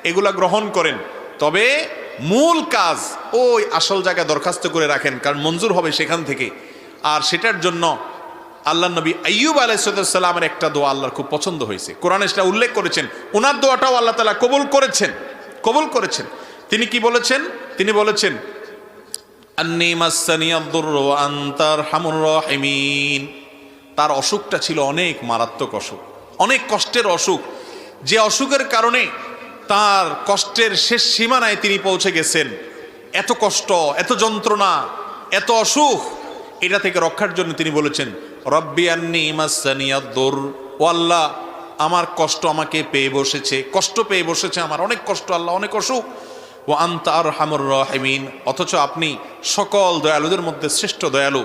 এগুলা গ্রহণ করেন, তবে মূল কাজ ওই আসল জায়গায় দরখাস্ত করে রাখেন, কারণ মঞ্জুর হবে সেখান থেকে। আর সেটার জন্য আল্লাহ নবী আইয়ুব আলাইহিস সালামের একটা দোয়া আল্লাহর খুব পছন্দ হয়েছে, কোরআনে সেটা উল্লেখ করেছেন। ওনার দোয়াটাও আল্লাহ তাআলা কবুল করেছেন। তিনি কি বলেছেন? তিনি বলেছেন, আন্নী মাসসানিয়াদ দুররু ওয়া আনতা আরহামুর রাহিমিন। তার অসুখটা ছিল অনেক মারাত্মক অসুখ, অনেক কষ্টের অসুখ, যে অসুখের কারণে তার কষ্টের শেষ সীমানায় তিনি পৌঁছে গেছেন। এত কষ্ট, এত যন্ত্রণা, এত অসুখ, এটা থেকে রক্ষার জন্য তিনি বলেছেন, রব্বি আন্নী মাসসানিয়াদ দুর, ও আল্লাহ আমার কষ্ট আমাকে পেয়ে বসেছে, কষ্ট পেয়ে বসেছে, আমার অনেক কষ্ট আল্লাহ, অনেক অসুখ। ওয়া আনতা আরহামুর রাহিমিন, অথচ আপনি সকল দয়ালুদের মধ্যে শ্রেষ্ঠ দয়ালু।